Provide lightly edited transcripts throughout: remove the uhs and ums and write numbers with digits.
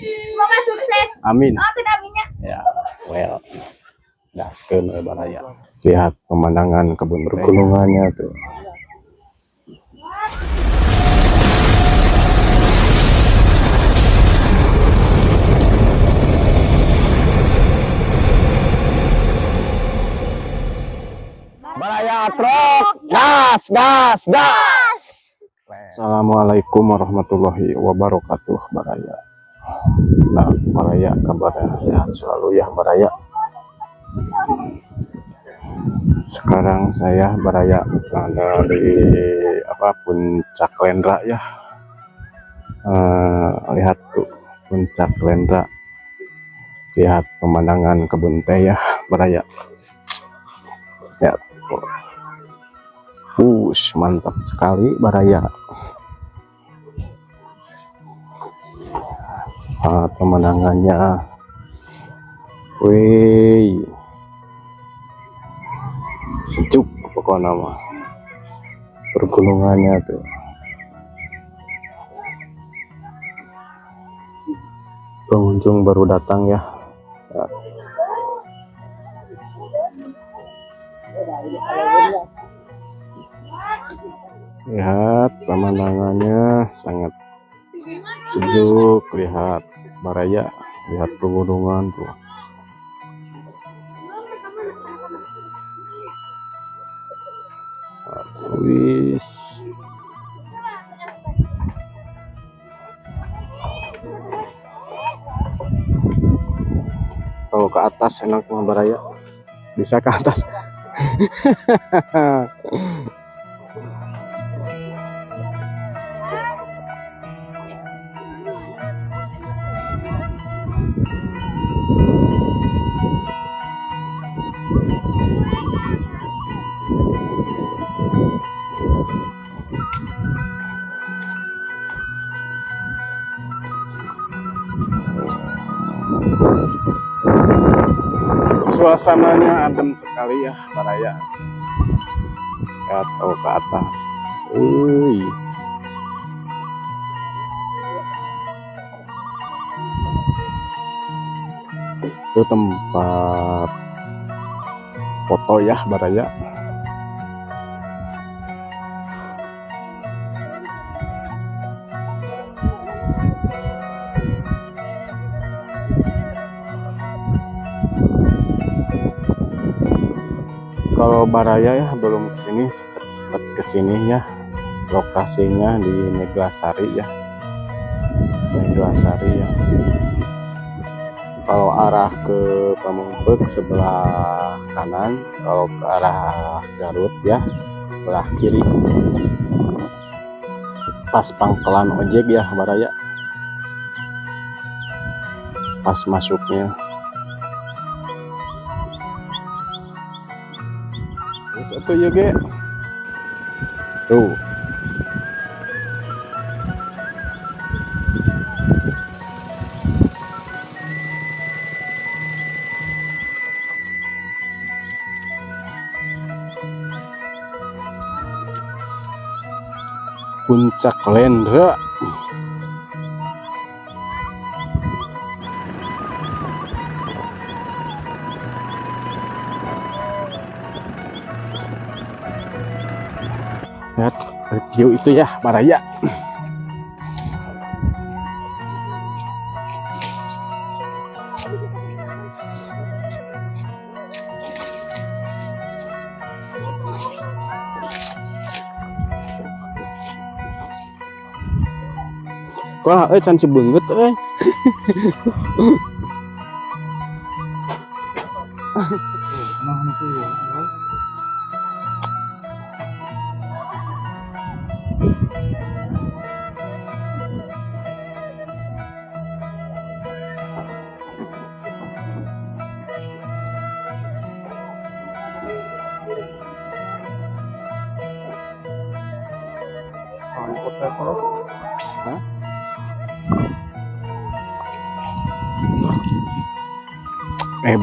Semoga sukses. Amin. Oh, tidak aminnya. Ya, well, daskeun we baraya. Lihat pemandangan kebun pergunungannya tuh. Baraya truk, gas, gas, gas. Assalamualaikum warahmatullahi wabarakatuh, baraya. Nah, baraya kabarnya sehat selalu ya, baraya. Sekarang saya baraya dari Puncak Lendra ya. Lihat tuh Puncak Lendra. Lihat pemandangan kebun teh ya, baraya. Ya. Mantap sekali baraya. Pemandangannya. Wih. Sejuk pokoknya mah. Pergunungannya tuh. Pengunjung baru datang ya. Lihat pemandangannya sangat sejuk. Lihat baraya, lihat pegunungan tuh. Wis. Kalau ke atas enak mah baraya. Bisa ke atas. Suasananya adem sekali ya baraya. Lihat kalau ke atas. Itu tempat foto ya baraya. Kalau baraya ya belum kesini, cepet-cepet kesini ya. Lokasinya di Neglasari ya. Neglasari ya. Kalau arah ke Pamengpeuk sebelah kanan, kalau ke arah Garut ya sebelah kiri. Pas pangkalan ojek ya baraya. Pas masuknya. Satu ya ge tuh Puncak Lendra. Lihat review itu ya baraya. Wah, can si beungeut euy.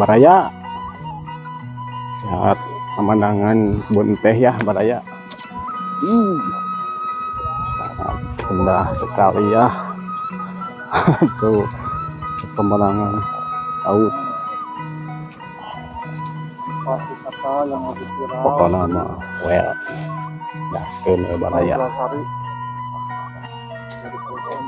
Baraya. Lihat pemandangan kebun teh ya baraya. Sangat indah sekali ya. Tuh pemenangan laut. Pasti kata yang lebih viral. Pokoknya mah well gaskeun we baraya. Belasari. Dari Kulon.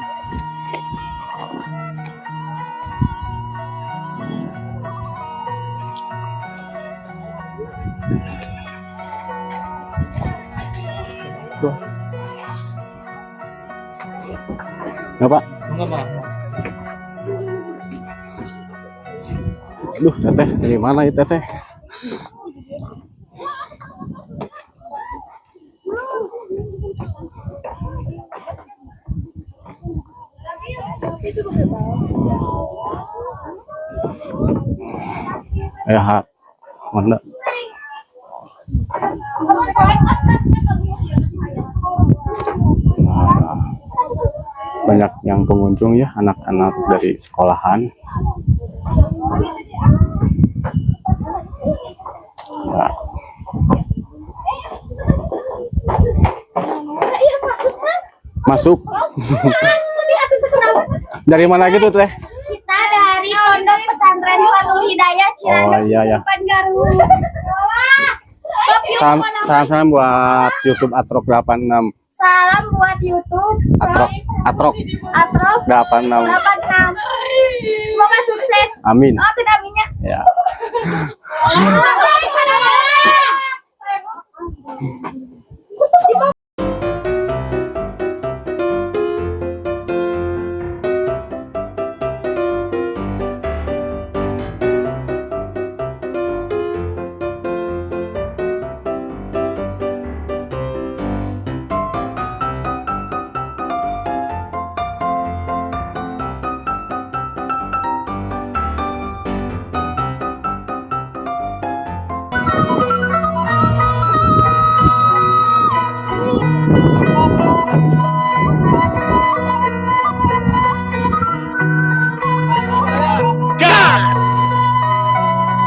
Tuh. Nggak Pak? Enggak, Pak. Aduh teteh dari mana itu teteh? Ya, mana? Nah, banyak yang pengunjung ya, anak-anak dari sekolahan. Ya. Masuk. Dari mana gitu teh? Kita dari Pondok Pesantren Fathul Hidayah Cilandak, Oh, iya, iya. Susupan Garut. Salam buat YouTube Atrok 86. Salam buat YouTube Atrok Atrok 86. 86. Semoga sukses. Amin. Oh, tidak aminnya. Ya.